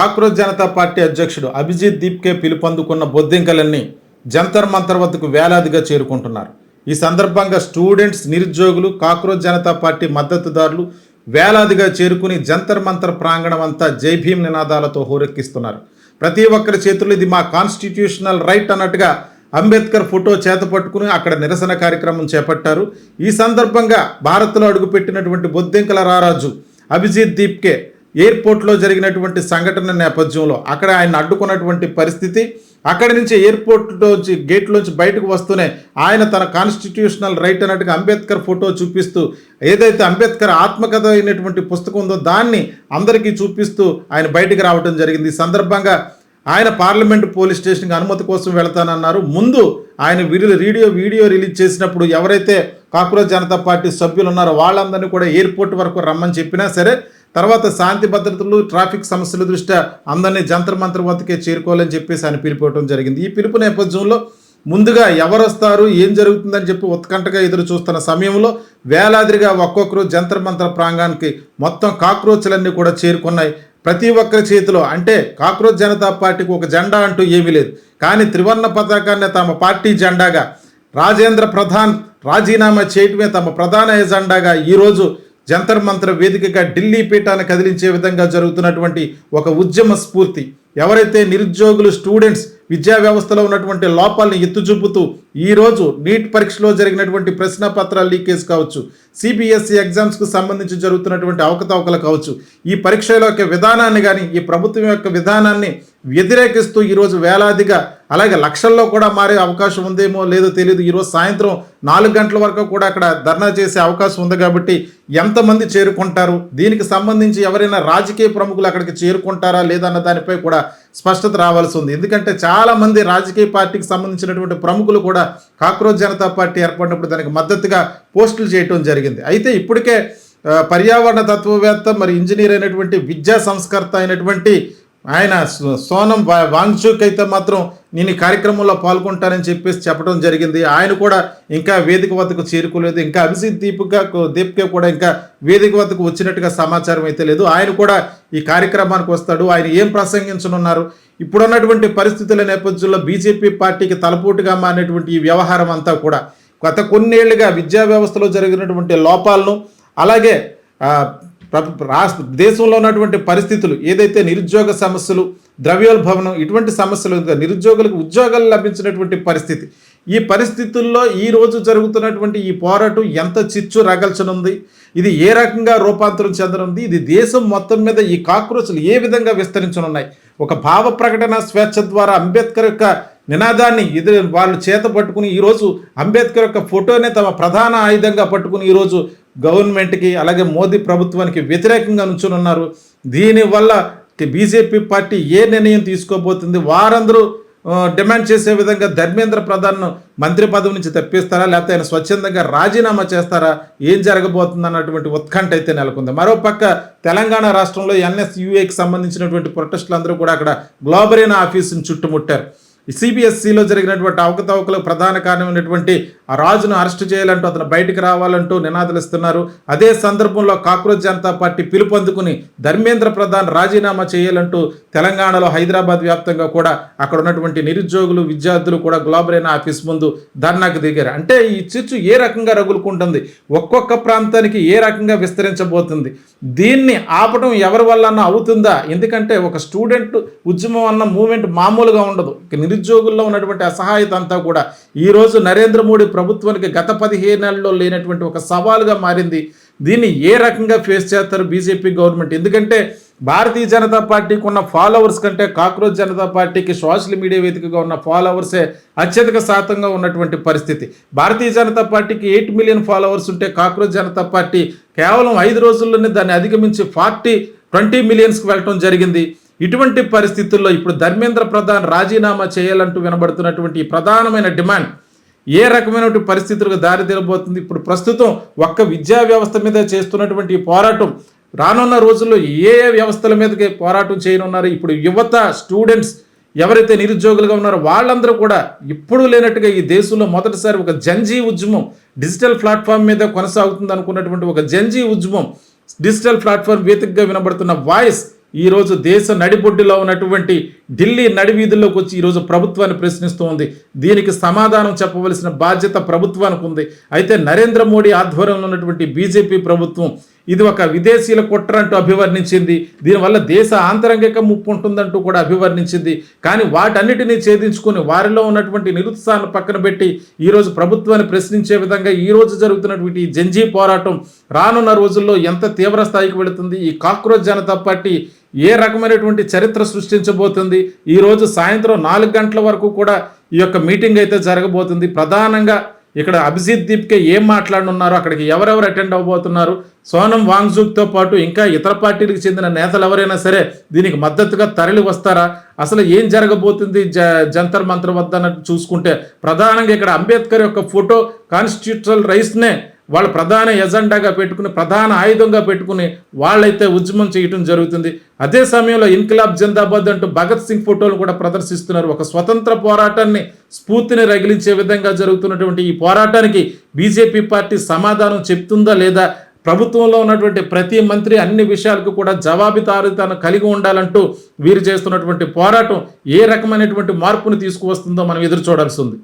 Cockroach Janata party అధ్యక్షుడు అభిజిత్ దీప్కే పిలుపొందుకున్న బొద్దింకలన్నీ జంతర్ మంతర్ వద్దకు వేలాదిగా చేరుకుంటున్నారు. ఈ సందర్భంగా స్టూడెంట్స్, నిరుద్యోగులు, కాక్రోచ్ జనతా పార్టీ మద్దతుదారులు వేలాదిగా చేరుకుని జంతర్ మంతర్ ప్రాంగణం అంతా జై భీమ్ నినాదాలతో హోరెక్కిస్తున్నారు. ప్రతి ఒక్కరి చేతుల్లో ఇది మా కాన్స్టిట్యూషనల్ రైట్ అన్నట్టుగా అంబేద్కర్ ఫోటో చేత పట్టుకుని అక్కడ నిరసన కార్యక్రమం చేపట్టారు. ఈ సందర్భంగా భారత్లో అడుగుపెట్టినటువంటి బొద్దింకల రారాజు అభిజిత్ దీప్కే ఎయిర్పోర్ట్లో జరిగినటువంటి సంఘటన నేపథ్యంలో అక్కడ ఆయన అడ్డుకున్నటువంటి పరిస్థితి, అక్కడి నుంచి ఎయిర్పోర్ట్లోంచి గేట్లోంచి బయటకు వస్తూనే ఆయన తన కాన్స్టిట్యూషనల్ రైట్ అన్నట్టుగా అంబేద్కర్ ఫోటో చూపిస్తూ, ఏదైతే అంబేద్కర్ ఆత్మకథ అయినటువంటి పుస్తకం ఉందో దాన్ని అందరికీ చూపిస్తూ ఆయన బయటికి రావడం జరిగింది. ఈ సందర్భంగా ఆయన పార్లమెంటు పోలీస్ స్టేషన్కి అనుమతి కోసం వెళతానన్నారు. ముందు ఆయన వీడియో రిలీజ్ చేసినప్పుడు ఎవరైతే కాక్రోచ్ జనతా పార్టీ సభ్యులు ఉన్నారో వాళ్ళందరినీ కూడా ఎయిర్పోర్ట్ వరకు రమ్మని చెప్పినా సరే, తర్వాత శాంతి భద్రతలు, ట్రాఫిక్ సమస్యల దృష్ట్యా అందరినీ జంతర్ మంతర్ వద్దకే చేరుకోవాలని చెప్పేసి ఆయన పిలుపుకోవడం జరిగింది. ఈ పిలుపు నేపథ్యంలో ముందుగా ఎవరు వస్తారు, ఏం జరుగుతుందని చెప్పి ఉత్కంఠగా ఎదురు చూస్తున్న సమయంలో వేలాదిగా ఒక్కొక్కరు జంతర్ మంతర్ ప్రాంగానికి మొత్తం కాక్రోచ్లన్నీ కూడా చేరుకున్నాయి. ప్రతి ఒక్కరి చేతిలో, అంటే కాక్రోచ్ జనతా పార్టీకి ఒక జెండా అంటూ ఏమీ లేదు, కానీ త్రివర్ణ పతాకాన్ని తమ పార్టీ జెండాగా రాజేంద్ర ప్రధాన్ రాజీనామా చేయటమే తమ ప్రధాన ఎజెండాగా ఈరోజు జంతర్ మంతర్ వేదికగా ఢిల్లీ పీఠాన్ని కదిలించే విధంగా జరుగుతున్నటువంటి ఒక ఉద్యమ స్ఫూర్తి. ఎవరైతే నిరుద్యోగులు, స్టూడెంట్స్ విద్యా వ్యవస్థలో ఉన్నటువంటి లోపాలను ఎత్తుచూపుతూ ఈరోజు నీట్ పరీక్షలో జరిగినటువంటి ప్రశ్నపత్రాల లీకేజ్ కావచ్చు, సిబిఎస్ఈ ఎగ్జామ్స్కు సంబంధించి జరుగుతున్నటువంటి అవకతవకలు కావచ్చు, ఈ పరీక్షల యొక్క విధానాన్ని కానీ ఈ ప్రభుత్వం యొక్క విధానాన్ని వ్యతిరేకిస్తూ ఈరోజు వేలాదిగా, అలాగే లక్షల్లో కూడా మారే అవకాశం ఉందేమో లేదో తెలియదు. ఈరోజు సాయంత్రం 4 గంటల వరకు కూడా అక్కడ ధర్నా చేసే అవకాశం ఉంది. కాబట్టి ఎంతమంది చేరుకుంటారు, దీనికి సంబంధించి ఎవరైనా రాజకీయ ప్రముఖులు అక్కడికి చేరుకుంటారా లేదన్న దానిపై కూడా స్పష్టత రావాల్సి ఉంది. ఎందుకంటే చాలామంది రాజకీయ పార్టీకి సంబంధించినటువంటి ప్రముఖులు కూడా కాక్రోచ్ జనతా పార్టీ ఏర్పడినప్పుడు దానికి మద్దతుగా పోస్టులు చేయటం జరిగింది. అయితే ఇప్పటికే పర్యావరణ తత్వవేత్త మరి ఇంజనీర్ అయినటువంటి విద్యా సంస్కర్త అయినటువంటి ఆయన సోనం వాంగ్చుక్ అయితే మాత్రం నేను ఈ కార్యక్రమంలో పాల్గొంటానని చెప్పేసి చెప్పడం జరిగింది. ఆయన కూడా ఇంకా వేదిక వద్దకు చేరుకోలేదు. ఇంకా అభిజిత్ దీప్కే కూడా ఇంకా వేదిక వద్దకు వచ్చినట్టుగా సమాచారం అయితే లేదు. ఆయన కూడా ఈ కార్యక్రమానికి వస్తాడు. ఆయన ఏం ప్రసంగించనున్నారు, ఇప్పుడున్నటువంటి పరిస్థితుల నేపథ్యంలో బీజేపీ పార్టీకి తలపోటుగా మారినటువంటి ఈ వ్యవహారం అంతా కూడా గత కొన్నేళ్లుగా విద్యా వ్యవస్థలో జరిగినటువంటి లోపాలను, అలాగే దేశంలో ఉన్నటువంటి పరిస్థితులు, ఏదైతే నిరుద్యోగ సమస్యలు, ద్రవ్యోల్బణం, ఇటువంటి సమస్యలు, నిరుద్యోగులకు ఉద్యోగాలు లభించినటువంటి పరిస్థితి, ఈ పరిస్థితుల్లో ఈరోజు జరుగుతున్నటువంటి ఈ పోరాటం ఎంత చిచ్చు రగల్చనుంది, ఇది ఏ రకంగా రూపాంతరం చెందనుంది, ఇది దేశం మొత్తం మీద ఈ కాక్రోచ్లు ఏ విధంగా విస్తరించనున్నాయి. ఒక భావ ప్రకటన స్వేచ్ఛ ద్వారా అంబేద్కర్ యొక్క నినాదాన్ని వాళ్ళు చేత పట్టుకుని ఈరోజు అంబేద్కర్ యొక్క ఫోటోనే తమ ప్రధాన ఆయుధంగా పట్టుకుని ఈరోజు గవర్నమెంట్కి, అలాగే మోదీ ప్రభుత్వానికి వ్యతిరేకంగా నుంచున్నారు. దీనివల్ల బీజేపీ పార్టీ ఏ నిర్ణయం తీసుకోబోతుంది, వారందరూ డిమాండ్ చేసే విధంగా ధర్మేంద్ర ప్రధాన్ మంత్రి పదవి నుంచి తప్పిస్తారా, లేకపోతే ఆయన స్వచ్ఛందంగా రాజీనామా చేస్తారా, ఏం జరగబోతుంది అన్నటువంటి ఉత్కంఠ అయితే నెలకొంది. మరోపక్క తెలంగాణ రాష్ట్రంలో ఎన్ఎస్యుఏకి సంబంధించినటువంటి ప్రొటెస్టులు అందరూ కూడా అక్కడ గ్లోబరీనా ఆఫీసును చుట్టుముట్టారు. సిబిఎస్ఈలో జరిగినటువంటి అవకతవకలకు ప్రధాన కారణమైనటువంటి ఆ రాజును అరెస్టు చేయాలంటూ, అతను బయటికి రావాలంటూ నినాదాలు ఇస్తున్నారు. అదే సందర్భంలో కాక్రోచ్ జనతా పార్టీ పిలుపొందుకుని ధర్మేంద్ర ప్రధాన్ రాజీనామా చేయాలంటూ తెలంగాణలో హైదరాబాద్ వ్యాప్తంగా కూడా అక్కడ ఉన్నటువంటి నిరుద్యోగులు, విద్యార్థులు కూడా గ్లోబరీనా ఆఫీస్ ముందు ధర్నాకు దిగారు. అంటే ఈ చిచ్చు ఏ రకంగా రగులుకుంటుంది, ఒక్కొక్క ప్రాంతానికి ఏ రకంగా విస్తరించబోతుంది, దీన్ని ఆపడం ఎవరి వల్ల అవుతుందా? ఎందుకంటే ఒక స్టూడెంట్ ఉద్యమం అన్న మూమెంట్ మామూలుగా ఉండదు. నిరుద్యోగుల్లో ఉన్నటువంటి అసహాయత అంతా కూడా ఈరోజు నరేంద్ర మోడీ ప్రభుత్వానికి గత 15 నెలల్లో లేనటువంటి ఒక సవాలుగా మారింది. దీన్ని ఏ రకంగా ఫేస్ చేస్తారు బీజేపీ గవర్నమెంట్? ఎందుకంటే భారతీయ జనతా పార్టీకి ఉన్న ఫాలోవర్స్ కంటే కాక్రోచ్ జనతా పార్టీకి సోషల్ మీడియా వేదికగా ఉన్న ఫాలోవర్సే అత్యధిక శాతంగా ఉన్నటువంటి పరిస్థితి. భారతీయ జనతా పార్టీకి 8 మిలియన్ ఫాలోవర్స్ ఉంటే కాక్రోచ్ జనతా పార్టీ కేవలం 5 రోజుల్లోనే దాన్ని అధిగమించి 20 మిలియన్స్కి వెళ్ళటం జరిగింది. ఇటువంటి పరిస్థితుల్లో ఇప్పుడు ధర్మేంద్ర ప్రధాన్ రాజీనామా చేయాలంటూ వినబడుతున్నటువంటి ఈ ప్రధానమైన డిమాండ్ ఏ రకమైనటువంటి పరిస్థితులకు దారితీరబోతుంది? ఇప్పుడు ప్రస్తుతం ఒక్క విద్యా వ్యవస్థ మీద చేస్తున్నటువంటి ఈ పోరాటం రానున్న రోజుల్లో ఏ వ్యవస్థల మీదకి పోరాటం చేయనున్నారు? ఇప్పుడు యువత, స్టూడెంట్స్ ఎవరైతే నిరుద్యోగులుగా ఉన్నారో వాళ్ళందరూ కూడా ఇప్పుడు లేనట్టుగా ఈ దేశంలో మొదటిసారి ఒక జంజీ ఉద్యమం డిజిటల్ ప్లాట్ఫామ్ మీద కొనసాగుతుంది అనుకున్నటువంటి ఒక జంజీ ఉద్యమం, డిజిటల్ ప్లాట్ఫామ్ వేదికగా వినబడుతున్న వాయిస్ ఈరోజు దేశ నడిబొడ్డులో ఉన్నటువంటి ఢిల్లీ నడివీధుల్లోకి వచ్చి ఈరోజు ప్రభుత్వాన్ని ప్రశ్నిస్తూ ఉంది. దీనికి సమాధానం చెప్పవలసిన బాధ్యత ప్రభుత్వానికి ఉంది. అయితే నరేంద్ర మోడీ ఆధ్వర్యంలో ఉన్నటువంటి బీజేపీ ప్రభుత్వం ఇది ఒక విదేశీయుల కుట్ర అంటూ అభివర్ణించింది. దీనివల్ల దేశ ఆంతరంగిక ముప్పు ఉంటుందంటూ కూడా అభివర్ణించింది. కానీ వాటన్నిటినీ ఛేదించుకుని వారిలో ఉన్నటువంటి నిరుత్సాహాన్ని పక్కన పెట్టి ఈరోజు ప్రభుత్వాన్ని ప్రశ్నించే విధంగా ఈరోజు జరుగుతున్నటువంటి ఈ జంజీ పోరాటం రానున్న రోజుల్లో ఎంత తీవ్ర స్థాయికి వెళుతుంది, ఈ కాక్రోచ్ జనతా పార్టీ ఏ రకమైనటువంటి చరిత్ర సృష్టించబోతుంది. ఈరోజు సాయంత్రం 4 గంటల వరకు కూడా ఈ యొక్క మీటింగ్ అయితే జరగబోతుంది. ప్రధానంగా ఇక్కడ అభిజిత్ దీప్కే ఏం మాట్లాడనున్నారు, అక్కడికి ఎవరెవరు అటెండ్ అవ్వబోతున్నారు, సోనం వాంగ్జూక్తో పాటు ఇంకా ఇతర పార్టీలకు చెందిన నేతలు ఎవరైనా సరే దీనికి మద్దతుగా తరలి వస్తారా, అసలు ఏం జరగబోతుంది జంతర్ మంతర్ వద్ద అన్నట్టు చూసుకుంటే ప్రధానంగా ఇక్కడ అంబేద్కర్ యొక్క ఫోటో కాన్స్టిట్యూషనల్ రైట్స్నే వాళ్ళ ప్రధాన ఎజెండాగా పెట్టుకుని ప్రధాన ఆయుధంగా పెట్టుకుని వాళ్ళైతే ఉద్యమం చేయటం జరుగుతుంది. అదే సమయంలో ఇన్కిలాబ్ జిందాబాద్ అంటూ భగత్ సింగ్ ఫోటోలు కూడా ప్రదర్శిస్తున్నారు. ఒక స్వతంత్ర పోరాటాన్ని స్ఫూర్తిని రగిలించే విధంగా జరుగుతున్నటువంటి ఈ పోరాటానికి బీజేపీ పార్టీ సమాధానం చెప్తుందా లేదా, ప్రభుత్వంలో ఉన్నటువంటి ప్రతి మంత్రి అన్ని విషయాలకు కూడా జవాబుదారీతనం కలిగి ఉండాలంటూ వీరు చేస్తున్నటువంటి పోరాటం ఏ రకమైనటువంటి మార్పును తీసుకువస్తుందో మనం ఎదురు చూడాల్సి ఉంది.